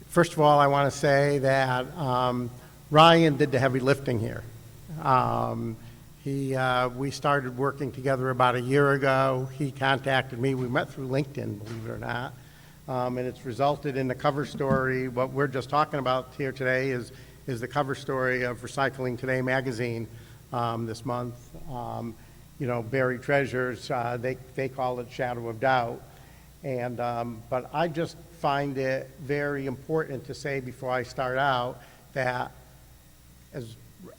First of all, I want to say that Ryan did the heavy lifting here. We started working together about a year ago. He contacted me. We met through LinkedIn, believe it or not. And it's resulted in the cover story. What we're just talking about here today is the cover story of Recycling Today magazine this month. Buried treasures, they call it Shadow of Doubt. And, but I just find it very important to say before I start out that,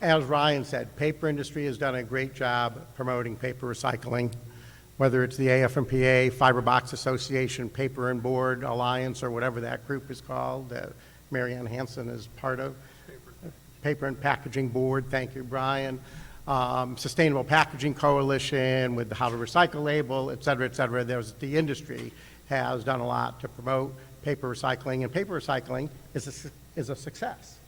as Ryan said, paper industry has done a great job promoting paper recycling, whether it's the AF&PA, Fiber Box Association, Paper and Board Alliance, or whatever that group is called that Marianne Hansen is part of. Paper and Packaging Board, thank you, Brian. Sustainable Packaging Coalition with the How to Recycle label, et cetera, et cetera. The industry has done a lot to promote paper recycling, and paper recycling is a success.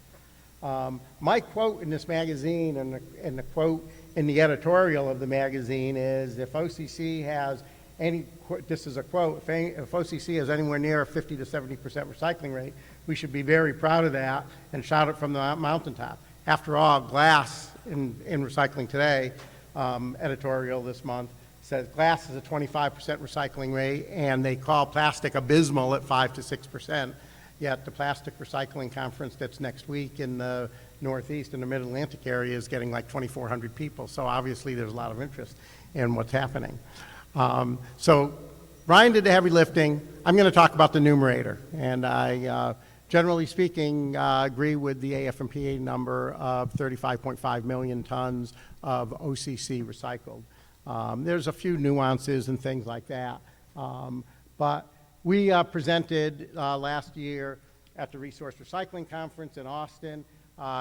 My quote in this magazine and the quote in the editorial of the magazine is, if OCC has any, this is a quote, if OCC has anywhere near a 50 to 70% recycling rate, we should be very proud of that and shout it from the mountaintop. After all, glass in Recycling Today editorial this month says glass is a 25% recycling rate, and they call plastic abysmal at 5 to 6%. Yet the plastic recycling conference that's next week in the Northeast and the Mid-Atlantic area is getting like 2,400 people. So obviously there's a lot of interest in what's happening. So Ryan did the heavy lifting. I'm going to talk about the numerator. And I, generally speaking, agree with the AF&PA number of 35.5 million tons of OCC recycled. There's a few nuances and things like that. But we presented last year at the Resource Recycling Conference in Austin.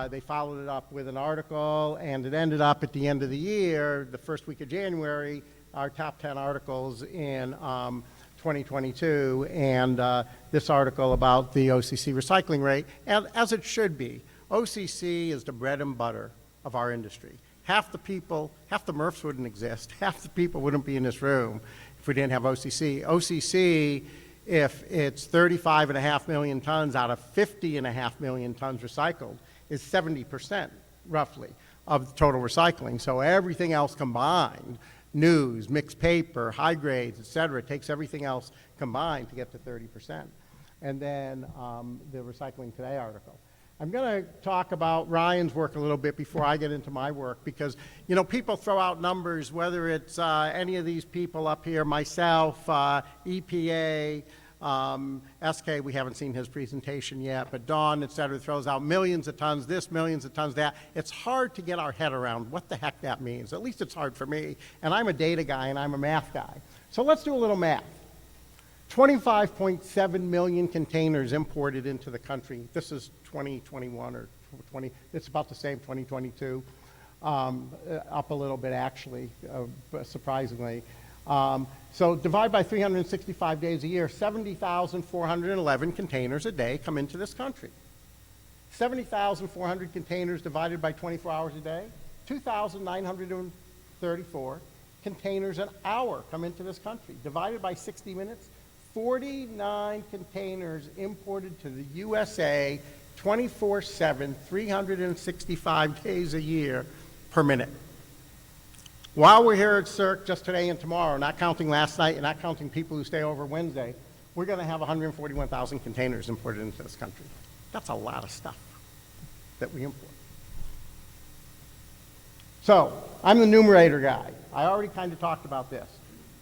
They followed it up with an article, and it ended up at the end of the year, the first week of January, our top 10 articles in 2022, and this article about the OCC recycling rate, and as it should be. OCC is the bread and butter of our industry. Half the MRFs wouldn't exist. Half the people wouldn't be in this room if we didn't have OCC. OCC, if it's 35.5 million tons out of 50.5 million tons recycled, is 70%, roughly, of the total recycling. So everything else combined, news, mixed paper, high grades, et cetera, it takes everything else combined to get to 30%. And then the Recycling Today article. I'm going to talk about Ryan's work a little bit before I get into my work, because, people throw out numbers, whether it's any of these people up here, myself, EPA, SK, we haven't seen his presentation yet, but Don, et cetera, throws out millions of tons this, millions of tons that. It's hard to get our head around what the heck that means. At least it's hard for me. And I'm a data guy and I'm a math guy. So let's do a little math. 25.7 million containers imported into the country. This is 2021 or 20, it's about the same, 2022. Up a little bit actually, surprisingly. So divide by 365 days a year, 70,411 containers a day come into this country. 70,400 containers divided by 24 hours a day, 2,934 containers an hour come into this country. Divided by 60 minutes, 49 containers imported to the USA 24/7, 365 days a year per minute. While we're here at CERC just today and tomorrow, not counting last night and not counting people who stay over Wednesday, we're going to have 141,000 containers imported into this country. That's a lot of stuff that we import. So, I'm the numerator guy. I already kind of talked about this.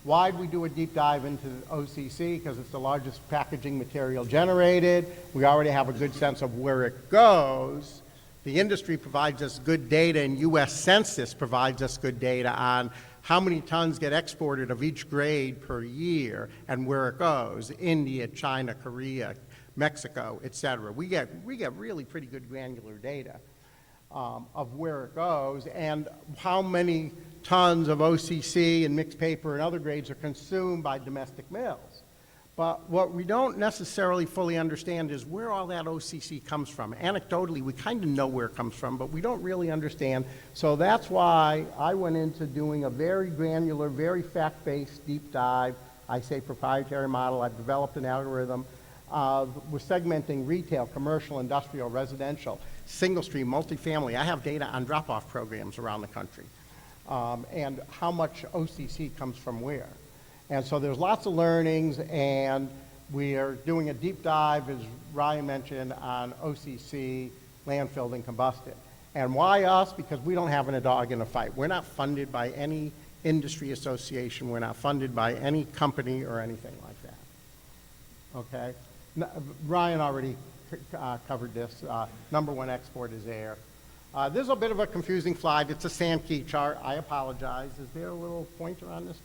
Why'd we do a deep dive into OCC? Because it's the largest packaging material generated. We already have a good sense of where it goes. The industry provides us good data, and U.S. Census provides us good data on how many tons get exported of each grade per year and where it goes. India, China, Korea, Mexico, et cetera. We get really pretty good granular data of where it goes and how many tons of OCC and mixed paper and other grades are consumed by domestic mills. But what we don't necessarily fully understand is where all that OCC comes from. Anecdotally, we kind of know where it comes from, but we don't really understand. So that's why I went into doing a very granular, very fact-based deep dive. I say proprietary model. I've developed an algorithm We're segmenting retail, commercial, industrial, residential, single stream, multifamily. I have data on drop-off programs around the country, and how much OCC comes from where. And so there's lots of learnings, and we are doing a deep dive, as Ryan mentioned, on OCC, landfilled and combusted. And why us? Because we don't have a dog in a fight. We're not funded by any industry association. We're not funded by any company or anything like that. Okay? Ryan already covered this. Number one export is air. This is a bit of a confusing slide. It's a Sankey chart. I apologize. Is there a little pointer on this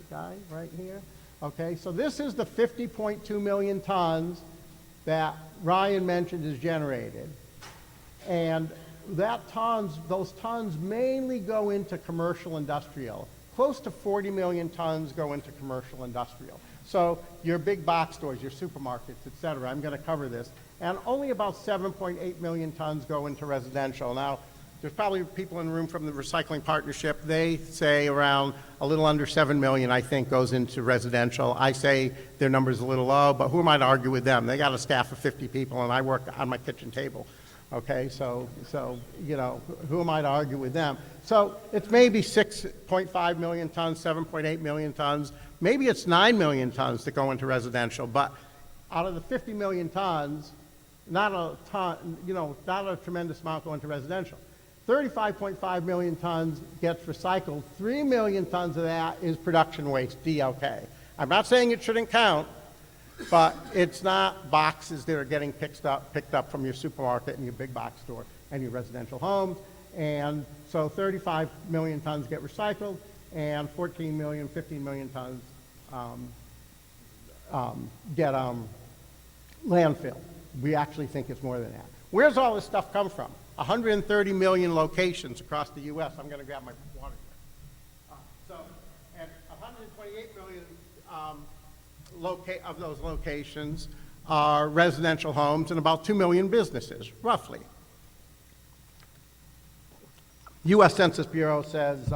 guy right here? Okay, so this is the 50.2 million tons that Ryan mentioned is generated. And those tons mainly go into commercial industrial. Close to 40 million tons go into commercial industrial. So your big box stores, your supermarkets, et cetera, I'm going to cover this. And only about 7.8 million tons go into residential. Now, there's probably people in the room from the Recycling Partnership. They say around a little under 7 million, I think, goes into residential. I say their number's a little low, but who am I to argue with them? They got a staff of 50 people, and I work on my kitchen table. Okay, so you know, who am I to argue with them? So it's maybe 6.5 million tons, 7.8 million tons. Maybe it's 9 million tons that go into residential, but out of the 50 million tons, not a tremendous amount go into residential. 35.5 million tons gets recycled. 3 million tons of that is production waste, DLK. I'm not saying it shouldn't count, but it's not boxes that are getting picked up from your supermarket and your big box store and your residential homes. And so 35 million tons get recycled, and 15 million tons get landfill. We actually think it's more than that. Where's all this stuff come from? 130 million locations across the U.S. I'm going to grab my water here. And 128 million of those locations are residential homes and about 2 million businesses, roughly. U.S. Census Bureau says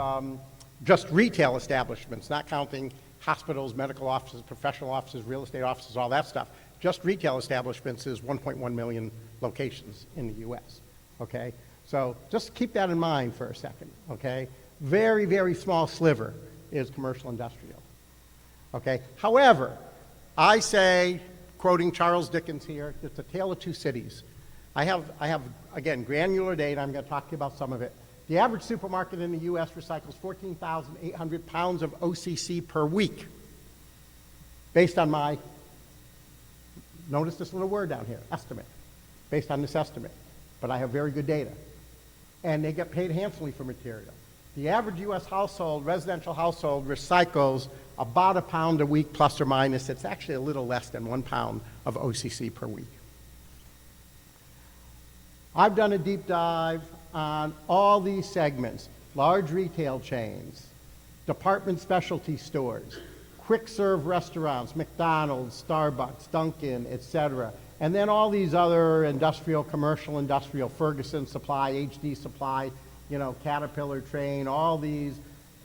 just retail establishments, not counting hospitals, medical offices, professional offices, real estate offices, all that stuff. Just retail establishments is 1.1 million locations in the U.S., okay? So just keep that in mind for a second, okay? Very, very small sliver is commercial industrial, okay? However, I say, quoting Charles Dickens here, it's a tale of two cities. I have again, granular data. I'm going to talk to you about some of it. The average supermarket in the U.S. recycles 14,800 pounds of OCC per week, based on my, notice this little word down here, estimate, based on this estimate. But I have very good data. And they get paid handsomely for material. The average U.S. household, residential household, recycles about a pound a week, plus or minus. It's actually a little less than 1 pound of OCC per week. I've done a deep dive on all these segments: large retail chains, department specialty stores, quick serve restaurants, McDonald's, Starbucks, Dunkin', etc. And then all these other industrial, commercial, industrial, Ferguson Supply, HD Supply, you know, Caterpillar Train, all these,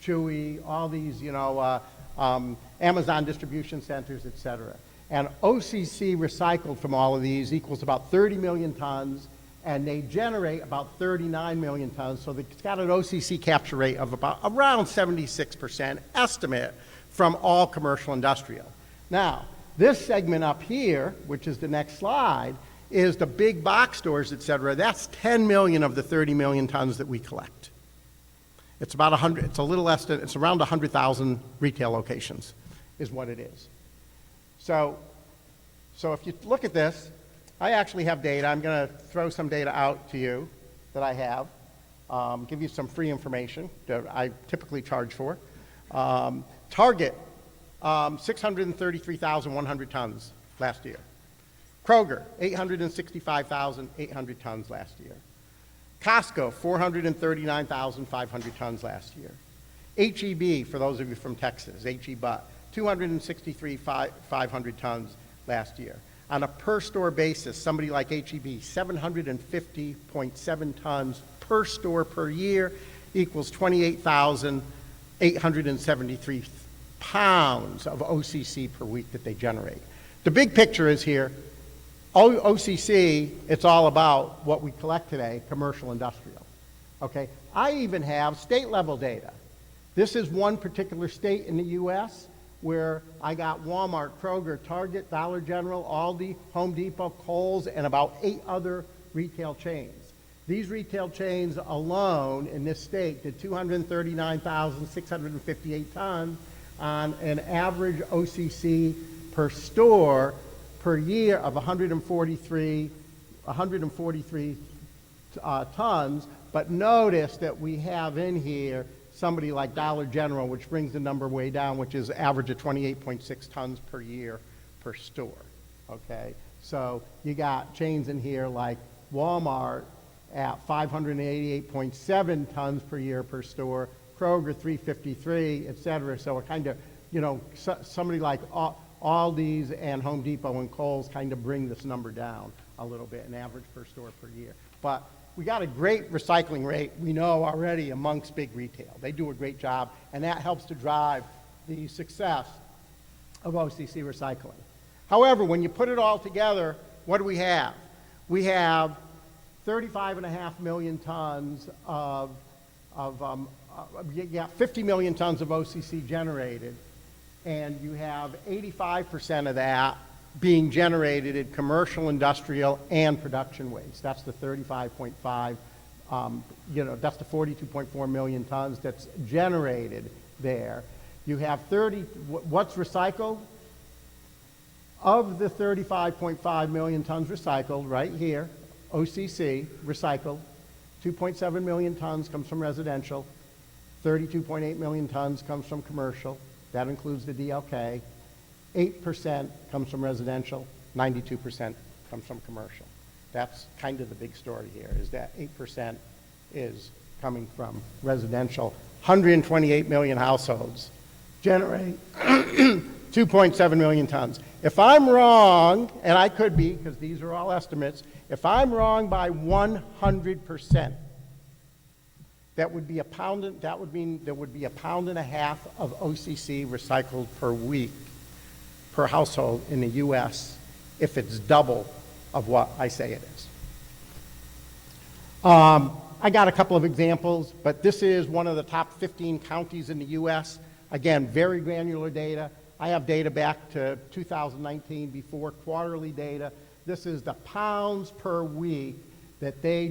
Chewy, all these, you know, Amazon distribution centers, etc. And OCC recycled from all of these equals about 30 million tons, and they generate about 39 million tons. So it's got an OCC capture rate of about around 76% estimate from all commercial industrial. Now, this segment up here, which is the next slide, is the big box stores, et cetera. That's 10 million of the 30 million tons that we collect. It's about 100, it's a little less than, it's around 100,000 retail locations is what it is. So if you look at this, I actually have data. I'm going to throw some data out to you that I have, give you some free information that I typically charge for. Target, 633,100 tons last year. Kroger, 865,800 tons last year. Costco, 439,500 tons last year. HEB, for those of you from Texas, HEB, 263,500 tons last year. On a per store basis, somebody like HEB, 750.7 tons per store per year equals 28,873 pounds of OCC per week that they generate. The big picture is here. OCC, it's all about what we collect today, commercial industrial. Okay? I even have state level data. This is one particular state in the U.S. where I got Walmart, Kroger, Target, Dollar General, Aldi, Home Depot, Kohl's, and about 8 other retail chains. These retail chains alone in this state did 239,658 tons on an average OCC per store per year of 143 tons. But notice that we have in here somebody like Dollar General, which brings the number way down, which is average of 28.6 tons per year per store. Okay, so you got chains in here like Walmart at 588.7 tons per year per store, Kroger 353, et cetera. So it kind of, somebody like Aldi's and Home Depot and Kohl's kind of bring this number down a little bit, an average per store per year. But we got a great recycling rate, we know already, amongst big retail. They do a great job, and that helps to drive the success of OCC recycling. However, when you put it all together, what do we have? We have 35.5 million tons of 50 million tons of OCC generated, and you have 85% of that being generated in commercial, industrial, and production waste. That's the 35.5, that's the 42.4 million tons that's generated there. You have what's recycled? Of the 35.5 million tons recycled, right here, OCC, recycled, 2.7 million tons comes from residential, 32.8 million tons comes from commercial, that includes the DLK, 8% comes from residential, 92% comes from commercial. That's kind of the big story here, is that 8% is coming from residential. 128 million households generate 2.7 million tons. If I'm wrong, and I could be, because these are all estimates, if I'm wrong by 100%, that would mean there would be 1.5 pounds of OCC recycled per week per household in the U.S. if it's double of what I say it is. I got a couple of examples, but this is one of the top 15 counties in the U.S. Again, very granular data. I have data back to 2019 before quarterly data. This is the pounds per week that they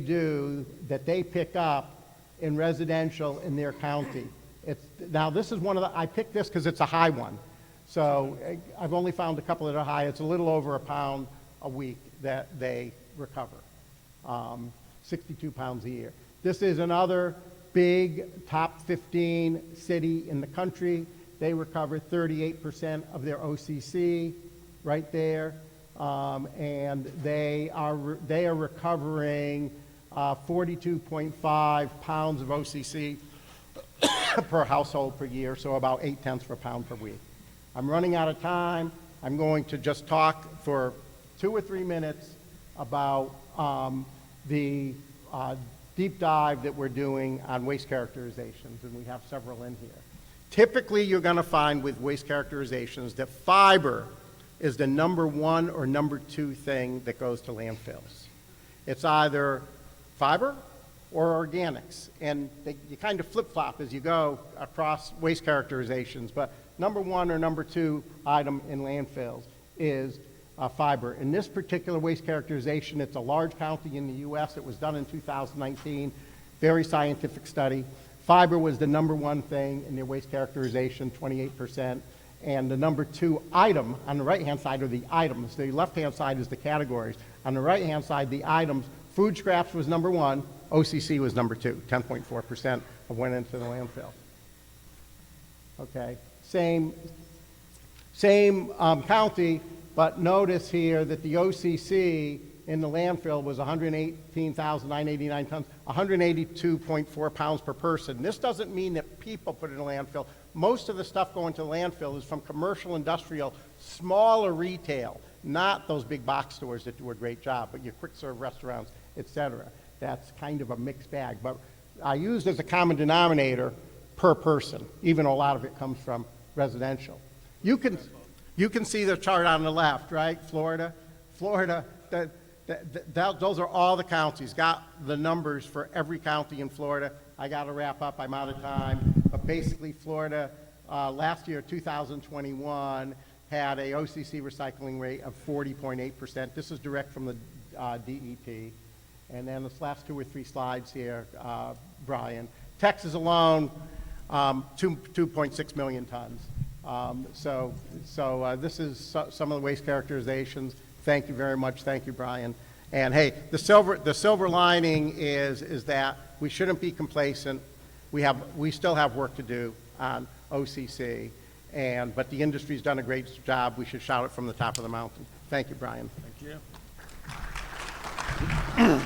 pick up in residential in their county. Now this is I picked this because it's a high one. So I've only found a couple that are high. It's a little over 1 pound a week that they recover, 62 pounds a year. This is another big top 15 city in the country. They recover 38% of their OCC right there, and they are recovering 42.5 pounds of OCC per household per year, so about 0.8 of a pound per week. I'm running out of time. I'm going to just talk for 2 or 3 minutes about the deep dive that we're doing on waste characterizations, and we have several in here. Typically, you're going to find with waste characterizations that fiber is the number 1 or number 2 thing that goes to landfills. It's either fiber or organics, and you kind of flip-flop as you go across waste characterizations, but number 1 or number 2 item in landfills is fiber. In this particular waste characterization, it's a large county in the U.S. It was done in 2019, very scientific study. Fiber was the number 1 thing in their waste characterization, 28%, and the number 2 item on the right-hand side are the items. The left-hand side is the categories. On the right-hand side, the items, food scraps was number 1, OCC was number 2, 10.4% of went into the landfill. Okay, same county, but notice here that the OCC in the landfill was 118,989 tons, 182.4 pounds per person. This doesn't mean that people put it in a landfill. Most of the stuff going to the landfill is from commercial, industrial, smaller retail, not those big box stores that do a great job, but your quick serve restaurants, et cetera. That's kind of a mixed bag. But I used as a common denominator per person, even though a lot of it comes from residential. You can, You can see the chart on the left, right? Florida, those are all the counties. Got the numbers for every county in Florida. I got to wrap up. I'm out of time. But basically, Florida last year, 2021, had a OCC recycling rate of 40.8%. This is direct from the DEP. And then this last 2 or 3 slides here, Brian. Texas alone, 2.6 million tons. This is some of the waste characterizations. Thank you very much. Thank you, Brian. And hey, the silver lining is that we shouldn't be complacent. We still have work to do on OCC, but the industry's done a great job. We should shout it from the top of the mountain. Thank you, Brian. Thank you.